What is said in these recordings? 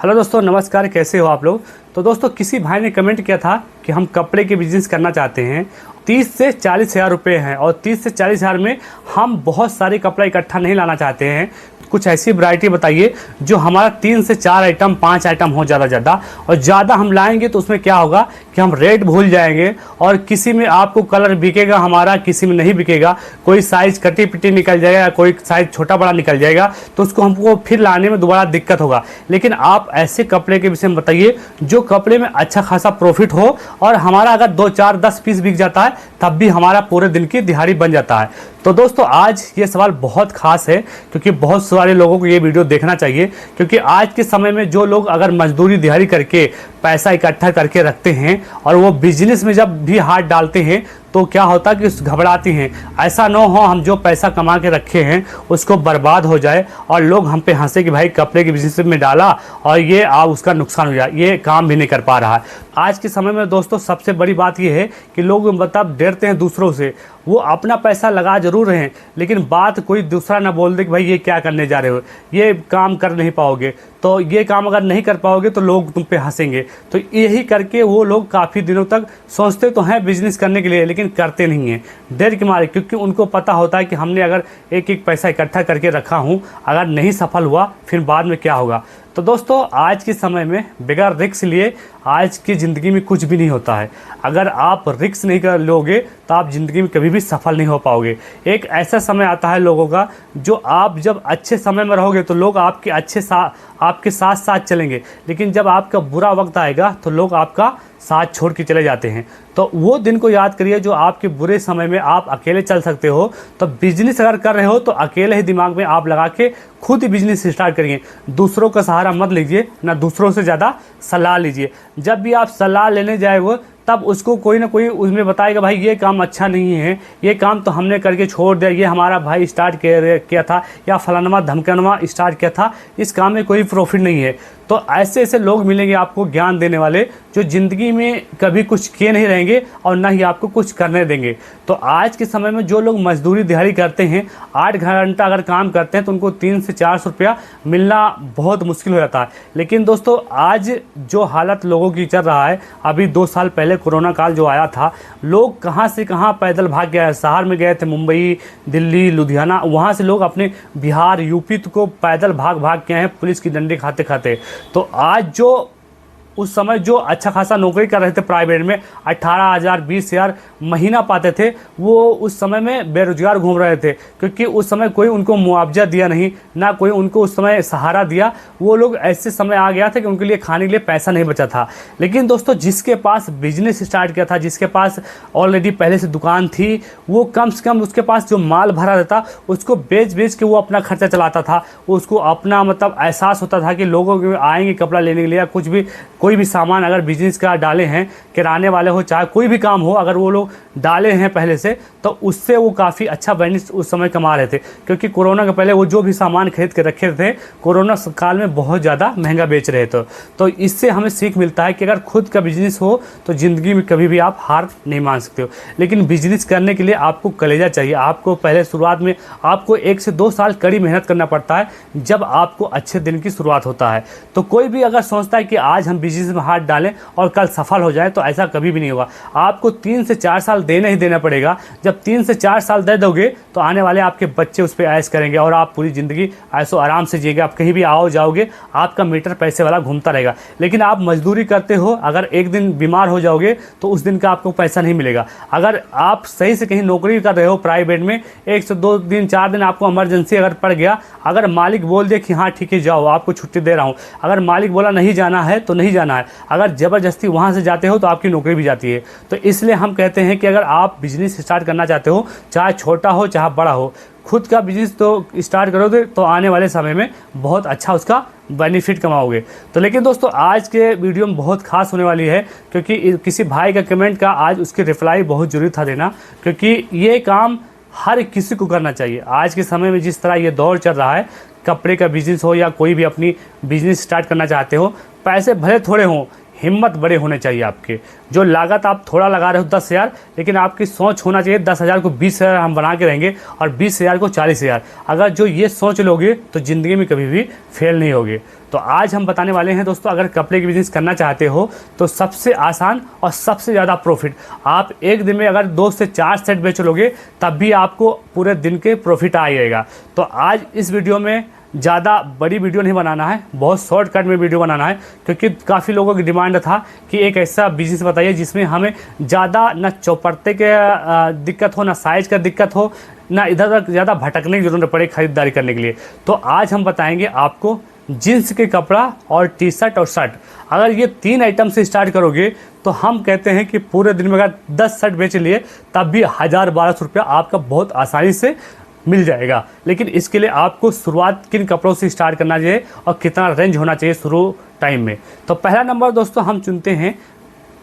Hello दोस्तों, नमस्कार। कैसे हो आप लोग। तो दोस्तों, किसी भाई ने कमेंट किया था कि हम कपड़े के बिजनेस करना चाहते हैं। 30 से 40 हज़ार रुपये हैं और 30 से 40 हज़ार में हम बहुत सारे कपड़ा इकट्ठा नहीं लाना चाहते हैं। कुछ ऐसी वैरायटी बताइए जो हमारा 3 से 4 आइटम 5 आइटम हो ज़्यादा और ज़्यादा हम लाएंगे तो उसमें क्या होगा कि हम रेट भूल जाएंगे और किसी में आपको कलर बिकेगा हमारा, किसी में नहीं बिकेगा। कोई साइज़ कटी पिटी निकल जाएगा, कोई साइज़ छोटा बड़ा निकल जाएगा, तो उसको हमको फिर लाने में दोबारा दिक्कत होगा। लेकिन आप ऐसे कपड़े के विषय में बताइए जो कपड़े में अच्छा खासा प्रॉफिट हो और हमारा अगर 2 4 10 पीस बिक जाता है तब भी हमारा पूरे दिन की दिहाड़ी बन जाता है। तो दोस्तों, आज ये सवाल बहुत खास है क्योंकि बहुत सारे लोगों को ये वीडियो देखना चाहिए। क्योंकि आज के समय में जो लोग अगर मजदूरी दिहाड़ी करके पैसा इकट्ठा करके रखते हैं और वो बिजनेस में जब भी हाथ डालते हैं तो क्या होता है कि घबराती हैं। ऐसा न हो हम जो पैसा कमा के रखे हैं उसको बर्बाद हो जाए और लोग हम पे हंसे कि भाई कपड़े के बिजनेस में डाला और ये उसका नुकसान हो जाए, ये काम भी नहीं कर पा रहा है। आज के समय में दोस्तों सबसे बड़ी बात ये है कि लोग मतलब डरते हैं दूसरों से। वो अपना पैसा लगा जरूर रहे हैं लेकिन बात कोई दूसरा ना बोल दे कि भाई ये क्या करने जा रहे हो, ये काम कर नहीं पाओगे, तो ये काम अगर नहीं कर पाओगे तो लोग तुम पे हंसेंगे। तो यही करके वो लोग काफ़ी दिनों तक सोचते तो हैं बिजनेस करने के लिए लेकिन करते नहीं हैं डर के मारे। क्योंकि उनको पता होता है कि हमने अगर एक एक पैसा इकट्ठा करके रखा हूँ, अगर नहीं सफल हुआ फिर बाद में क्या होगा। तो दोस्तों, आज के समय में बगैर रिस्क लिए आज की ज़िंदगी में कुछ भी नहीं होता है। अगर आप रिस्क नहीं कर लोगे तो आप ज़िंदगी में कभी भी सफल नहीं हो पाओगे। एक ऐसा समय आता है लोगों का जो आप जब अच्छे समय में रहोगे तो लोग आपके साथ साथ चलेंगे, लेकिन जब आपका बुरा वक्त आएगा तो लोग आपका साथ छोड़ के चले जाते हैं। तो वो दिन को याद करिए जो आपके बुरे समय में आप अकेले चल सकते हो। तो बिजनेस अगर कर रहे हो तो अकेले ही दिमाग में आप लगा के खुद ही बिजनेस स्टार्ट करिए। दूसरों का सहारा मत लीजिए, ना दूसरों से ज़्यादा सलाह लीजिए। जब भी आप सलाह लेने जाएंगे तब उसको कोई ना कोई उसमें बताएगा भाई ये काम अच्छा नहीं है, ये काम तो हमने करके छोड़ दिया, ये हमारा भाई स्टार्ट किया था या फलानवा धमकानवा स्टार्ट किया था, इस काम में कोई प्रॉफिट नहीं है। तो ऐसे ऐसे लोग मिलेंगे आपको ज्ञान देने वाले जो ज़िंदगी में कभी कुछ किए नहीं रहेंगे और ना ही आपको कुछ करने देंगे। तो आज के समय में जो लोग मजदूरी दिहाड़ी करते हैं, 8 घंटा अगर काम करते हैं तो उनको 300 से 400 रुपया मिलना बहुत मुश्किल हो जाता है। लेकिन दोस्तों, आज जो हालत लोगों की चल रहा है, अभी 2 साल पहले कोरोना काल जो आया था, लोग कहाँ से कहाँ पैदल भाग गए। शहर में गए थे, मुंबई, दिल्ली, लुधियाना, वहाँ से लोग अपने बिहार, यूपी को पैदल भाग के आए हैं पुलिस की डंडे खाते खाते। तो आज जो उस समय जो अच्छा खासा नौकरी कर रहे थे प्राइवेट में 18,000 20,000 महीना पाते थे, वो उस समय में बेरोजगार घूम रहे थे क्योंकि उस समय कोई उनको मुआवजा दिया नहीं, ना कोई उनको उस समय सहारा दिया। वो लोग ऐसे समय आ गया था कि उनके लिए खाने के लिए पैसा नहीं बचा था। लेकिन दोस्तों, जिसके पास बिजनेस स्टार्ट किया था, जिसके पास ऑलरेडी पहले से दुकान थी, वो कम से कम उसके पास जो माल भरा रहता उसको बेच के वो अपना खर्चा चलाता था। उसको अपना मतलब एहसास होता था कि लोगों के आएंगे कपड़ा लेने के लिए या कुछ भी कोई भी सामान अगर बिजनेस का डाले हैं, किराने वाले हो चाहे कोई भी काम हो, अगर वो लोग डाले हैं पहले से तो उससे वो काफ़ी अच्छा बेनिफिट उस समय कमा रहे थे। क्योंकि कोरोना के पहले वो जो भी सामान खरीद के रखे थे कोरोना काल में बहुत ज़्यादा महंगा बेच रहे थे। तो इससे हमें सीख मिलता है कि अगर खुद का बिजनेस हो तो ज़िंदगी में कभी भी आप हार नहीं मान सकते हो। लेकिन बिजनेस करने के लिए आपको कलेजा चाहिए। आपको पहले शुरुआत में आपको 1 से 2 साल कड़ी मेहनत करना पड़ता है जब आपको अच्छे दिन की शुरुआत होता है। तो कोई भी अगर सोचता है कि आज हम बिजनेस में हाथ डालें और कल सफल हो जाए तो ऐसा कभी भी नहीं होगा। आपको 3 से 4 साल देना ही देना पड़ेगा। जब 3 से 4 साल दे दोगे तो आने वाले आपके बच्चे उस पर ऐश करेंगे और आप पूरी ज़िंदगी ऐसो आराम से जिएंगे। आप कहीं भी आओ जाओगे, आपका मीटर पैसे वाला घूमता रहेगा। लेकिन आप मजदूरी करते हो, अगर एक दिन बीमार हो जाओगे तो उस दिन का आपको पैसा नहीं मिलेगा। अगर आप सही से कहीं नौकरी कर रहे हो प्राइवेट में, 1 से 2 दिन 4 दिन आपको इमरजेंसी अगर पड़ गया, अगर मालिक बोल दे कि हाँ ठीक है जाओ, आपको छुट्टी दे रहा हूँ, अगर मालिक बोला नहीं जाना है तो नहीं जाना है। अगर ज़बरदस्ती वहाँ से जाते हो तो आपकी नौकरी भी जाती है। तो इसलिए हम कहते हैं कि अगर आप बिजनेस स्टार्ट करना चाहते हो, चाहे छोटा हो चाहे बड़ा हो, खुद का बिजनेस तो स्टार्ट करोगे तो आने वाले समय में बहुत अच्छा उसका बेनिफिट कमाओगे। तो लेकिन दोस्तों, आज के वीडियो में बहुत खास होने वाली है क्योंकि किसी भाई का कमेंट का आज उसकी रिप्लाई बहुत ज़रूरी था देना, क्योंकि ये काम हर किसी को करना चाहिए। आज के समय में जिस तरह ये दौर चल रहा है, कपड़े का बिजनेस हो या कोई भी अपनी बिजनेस स्टार्ट करना चाहते हो, पैसे भले थोड़े हों, हिम्मत बड़े होने चाहिए आपके। जो लागत आप थोड़ा लगा रहे हो 10,000, लेकिन आपकी सोच होना चाहिए 10,000 को 20,000 हम बना के रहेंगे और 20,000 को 40,000। अगर जो ये सोच लोगे तो ज़िंदगी में कभी भी फेल नहीं होगे। तो आज हम बताने वाले हैं दोस्तों, अगर कपड़े की बिज़नेस करना चाहते हो तो सबसे आसान और सबसे ज़्यादा प्रॉफिट, आप एक दिन में अगर 2 से 4 सेट बेच लोगे तब भी आपको पूरे दिन के प्रॉफिट आ जाएगा। तो आज इस वीडियो में ज़्यादा बड़ी वीडियो नहीं बनाना है, बहुत शॉर्टकट में वीडियो बनाना है, क्योंकि काफ़ी लोगों की डिमांड था कि एक ऐसा बिज़नेस बताइए जिसमें हमें ज़्यादा ना चौपड़ते के दिक्कत हो, ना साइज़ का दिक्कत हो, ना इधर उधर ज़्यादा भटकने की ज़रूरत पड़े खरीदारी करने के लिए। तो आज हम बताएंगे आपको जीन्स के कपड़ा और टी शर्ट और शर्ट। अगर ये 3 आइटम से स्टार्ट करोगे तो हम कहते हैं कि पूरे दिन में अगर 10 शर्ट बेच लिए तब भी 1,000-1,200 रुपया आपका बहुत आसानी से मिल जाएगा। लेकिन इसके लिए आपको शुरुआत किन कपड़ों से स्टार्ट करना चाहिए और कितना रेंज होना चाहिए शुरू टाइम में। तो पहला नंबर दोस्तों हम चुनते हैं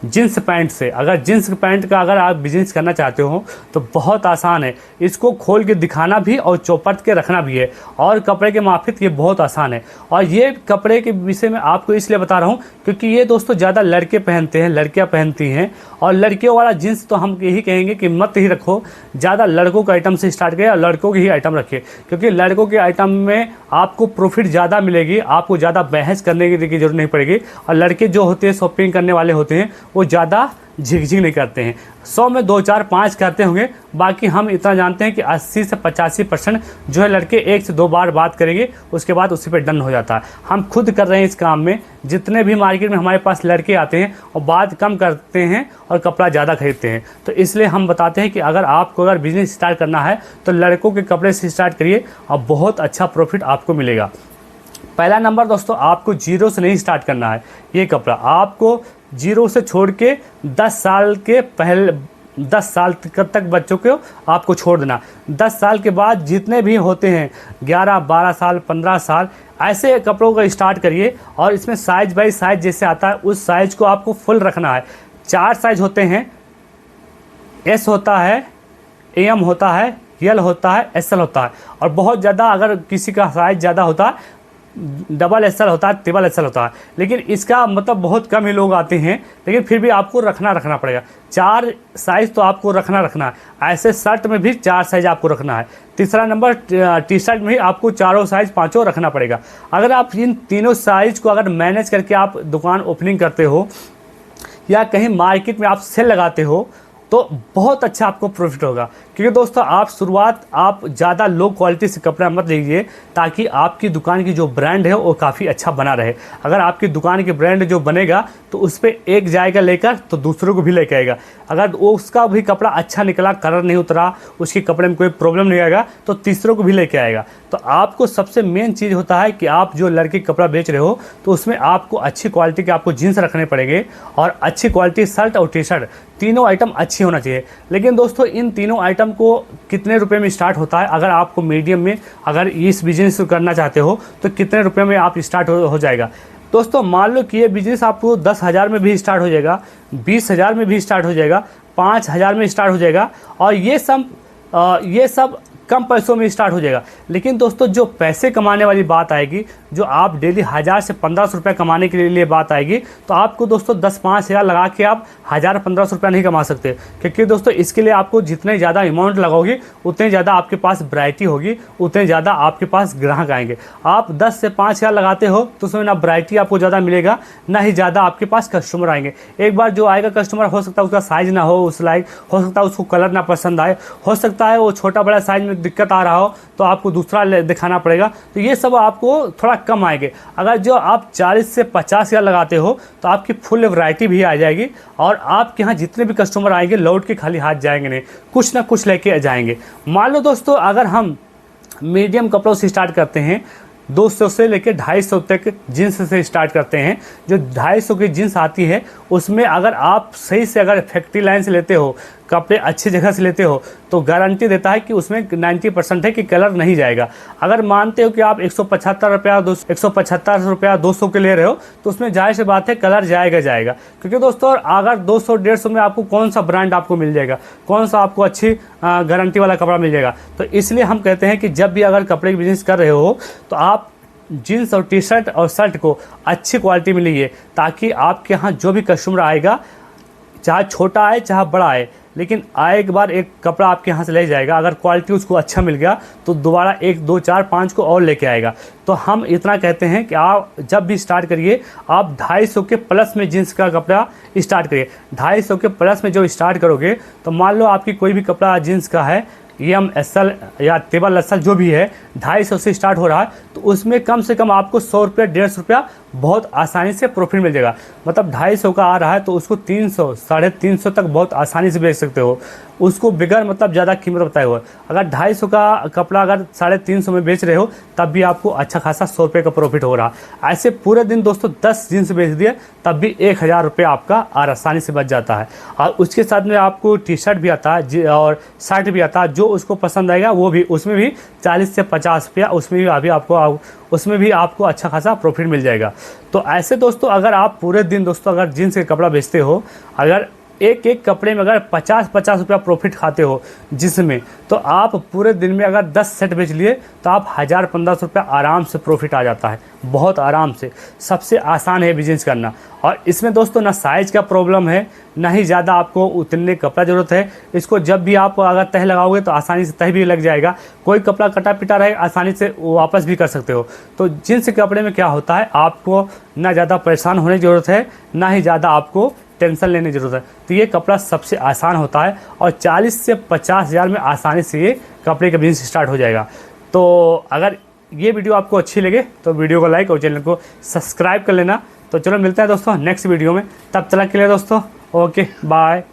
जीन्स पैंट से। अगर जीन्स पैंट का अगर आप बिजनेस करना चाहते हो तो बहुत आसान है, इसको खोल के दिखाना भी और चौपट के रखना भी है, और कपड़े के माफिक ये बहुत आसान है। और ये कपड़े के विषय में आपको इसलिए बता रहा हूँ क्योंकि ये दोस्तों ज़्यादा लड़के पहनते हैं, लड़कियाँ पहनती हैं, और लड़कियों वाला जीन्स तो हम यही कहेंगे कि मत ही रखो, ज़्यादा लड़कों के आइटम से स्टार्ट करें और लड़कों के ही आइटम रखिए, क्योंकि लड़कों के आइटम में आपको प्रॉफिट ज़्यादा मिलेगी, आपको ज़्यादा बहस करने की जरूरत नहीं पड़ेगी। और लड़के जो होते हैं शॉपिंग करने वाले होते हैं वो ज़्यादा झिकझिक नहीं करते हैं, 100 में 2, 4, 5 करते होंगे, बाकी हम इतना जानते हैं कि 80 से 85% जो है लड़के 1 से 2 बार बात करेंगे, उसके बाद उसी पे डन हो जाता है। हम खुद कर रहे हैं इस काम में, जितने भी मार्केट में हमारे पास लड़के आते हैं और बात कम करते हैं और कपड़ा ज़्यादा खरीदते हैं। तो इसलिए हम बताते हैं कि अगर बिज़नेस स्टार्ट करना है तो लड़कों के कपड़े से स्टार्ट करिए और बहुत अच्छा प्रॉफिट आपको मिलेगा। पहला नंबर दोस्तों, आपको जीरो से नहीं स्टार्ट करना है। ये कपड़ा आपको जीरो से छोड़ के 10 साल के पहले 10 साल तक बच्चों को आपको छोड़ देना। 10 साल के बाद जितने भी होते हैं 11, 12 साल, 15 साल, ऐसे कपड़ों का स्टार्ट करिए। और इसमें साइज बाई साइज जैसे आता है उस साइज को आपको फुल रखना है। 4 साइज होते हैं, एस होता है, एम होता है, एल होता है, एसएल होता है, और बहुत ज़्यादा अगर किसी का साइज ज़्यादा होता है डबल एक्सल होता है, ट्रिपल एक्सल होता है, लेकिन इसका मतलब बहुत कम ही लोग आते हैं, लेकिन फिर भी आपको रखना पड़ेगा। 4 साइज़ तो आपको रखना है। ऐसे शर्ट में भी 4 साइज़ आपको रखना है। तीसरा नंबर, टी शर्ट में भी आपको 4 साइज़ 5 रखना पड़ेगा। अगर आप इन तीनों साइज़ को अगर मैनेज करके आप दुकान ओपनिंग करते हो या कहीं मार्केट में आप सेल लगाते हो तो बहुत अच्छा आपको प्रॉफिट होगा। क्योंकि दोस्तों आप शुरुआत आप ज़्यादा लो क्वालिटी से कपड़ा मत लीजिए, ताकि आपकी दुकान की जो ब्रांड है वो काफ़ी अच्छा बना रहे। अगर आपकी दुकान की ब्रांड जो बनेगा तो उस पर एक जाएगा लेकर तो दूसरों को भी लेकर आएगा। अगर उसका भी कपड़ा अच्छा निकला, कलर नहीं उतरा, उसके कपड़े में कोई प्रॉब्लम नहीं आएगा तो तीसरों को भी लेके आएगा। तो आपको सबसे मेन चीज़ होता है कि आप जो लड़के कपड़ा बेच रहे हो तो उसमें आपको अच्छी क्वालिटी के आपको जीन्स रखने पड़ेंगे और अच्छी क्वालिटी शर्ट और टी शर्ट, तीनों आइटम अच्छी होना चाहिए। लेकिन दोस्तों इन तीनों आइटम को कितने रुपए में स्टार्ट होता है, अगर आपको मीडियम में अगर इस बिजनेस को करना चाहते हो तो कितने रुपए में आप स्टार्ट हो जाएगा। दोस्तों मान लो कि ये बिजनेस आपको 10,000 में भी स्टार्ट हो जाएगा, 20,000 में भी स्टार्ट हो जाएगा, 5,000 में स्टार्ट हो जाएगा, और ये सब कम पैसों में स्टार्ट हो जाएगा। लेकिन दोस्तों जो पैसे कमाने वाली बात आएगी, जो आप डेली 1,000 से 1,500 रुपये कमाने के लिए बात आएगी, तो आपको दोस्तों 10-5 हज़ार लगा के आप 1,000-1,500 रुपया नहीं कमा सकते। क्योंकि दोस्तों इसके लिए आपको जितने ज़्यादा अमाउंट लगाओगे उतने ज़्यादा आपके पास वैरायटी होगी, उतने ज़्यादा आपके पास ग्राहक आएंगे। आप 10 से 5 हज़ार लगाते हो तो उसमें ना वैरायटी आपको ज़्यादा मिलेगा, ना ही ज़्यादा आपके पास कस्टमर आएंगे। एक बार जो आएगा कस्टमर, हो सकता है उसका साइज़ ना हो उस लाइक, हो सकता है उसको कलर ना पसंद आए, हो सकता है वो छोटा बड़ा साइज़ में दिक्कत आ रहा हो तो आपको दूसरा दिखाना पड़ेगा। तो ये सब आपको थोड़ा कम आएंगे। अगर जो आप 40 से 50 हज़ार लगाते हो तो आपकी फुल वैरायटी भी आ जाएगी, और आपके यहाँ जितने भी कस्टमर आएंगे लौट के खाली हाथ जाएंगे नहीं, कुछ ना कुछ लेके जाएंगे। मान लो दोस्तों अगर हम मीडियम कपड़ों से स्टार्ट करते हैं, 200 से लेकर 250 तक जीन्स से स्टार्ट करते हैं। जो 250 की जीन्स आती है उसमें अगर आप सही से अगर फैक्ट्री लाइन से लेते हो, कपड़े अच्छी जगह से लेते हो, तो गारंटी देता है कि उसमें 90% है कि कलर नहीं जाएगा। अगर मानते हो कि आप 175 रुपया 200 के ले रहे हो तो उसमें जाहिर सी बात है कलर जाएगा। क्योंकि दोस्तों अगर 200-150 में आपको कौन सा ब्रांड आपको मिल जाएगा, कौन सा आपको अच्छी गारंटी वाला कपड़ा मिल जाएगा। तो इसलिए हम कहते हैं कि जब भी अगर कपड़े की बिजनेस कर रहे हो तो आप जीन्स और टी शर्ट और शर्ट को अच्छी क्वालिटी में लीजिए, ताकि आपके यहाँ जो भी कस्टमर आएगा, चाहे छोटा आए चाहे बड़ा आए, लेकिन आए के बाद एक कपड़ा आपके यहाँ से ले जाएगा। अगर क्वालिटी उसको अच्छा मिल गया तो दोबारा 1 2 4 5 को और लेके आएगा। तो हम इतना कहते हैं कि आप जब भी स्टार्ट करिए, आप 250 के प्लस में जीन्स का कपड़ा स्टार्ट करिए। 250 के प्लस में जो स्टार्ट करोगे, तो मान लो आपकी कोई भी कपड़ा जीन्स का है, एम एसएल या टेबल एसएल जो भी है, 250 से स्टार्ट हो रहा है, तो उसमें कम से कम आपको 100 रुपये 150 रुपया बहुत आसानी से प्रॉफिट मिल जाएगा। मतलब 250 का आ रहा है तो उसको 300 350 तक बहुत आसानी से बेच सकते हो, उसको बिगर मतलब ज़्यादा कीमत बताए हुए। अगर 250 का कपड़ा अगर 350 में बेच रहे हो, तब भी आपको अच्छा खासा 100 रुपये का प्रॉफिट हो रहा। ऐसे पूरे दिन दोस्तों 10 जीन्स बेच दिए, तब भी 1000 रुपये आपका आसानी से बच जाता है। और उसके साथ में आपको टी शर्ट भी आता है और शर्ट भी आता है, जो उसको पसंद आएगा वो भी, उसमें भी 40 से 50 रुपया उसमें भी आपको अच्छा खासा प्रॉफिट मिल जाएगा। तो ऐसे दोस्तों अगर आप पूरे दिन दोस्तों अगर जीन्स का कपड़ा बेचते हो, अगर एक एक कपड़े में अगर 50-50 रुपया प्रॉफिट खाते हो जिसमें, तो आप पूरे दिन में अगर 10 सेट बेच लिए तो आप 1000-1500 रुपया आराम से प्रॉफिट आ जाता है, बहुत आराम से। सबसे आसान है बिजनेस करना। और इसमें दोस्तों ना साइज़ का प्रॉब्लम है, ना ही ज़्यादा आपको उतने कपड़ा ज़रूरत है। इसको जब भी आप अगर तह लगाओगे तो आसानी से तह भी लग जाएगा। कोई कपड़ा कटा पिटा रहे आसानी से वापस भी कर सकते हो। तो जीन्स के कपड़े में क्या होता है, आपको ना ज़्यादा परेशान होने की ज़रूरत है, ना ही ज़्यादा आपको टेंशन लेने की ज़रूरत है। तो ये कपड़ा सबसे आसान होता है और 40 से 50 हज़ार में आसानी से ये कपड़े का बिजनेस स्टार्ट हो जाएगा। तो अगर ये वीडियो आपको अच्छी लगे तो वीडियो को लाइक और चैनल को सब्सक्राइब कर लेना। तो चलो मिलते हैं दोस्तों नेक्स्ट वीडियो में, तब तक के लिए दोस्तों ओके बाय।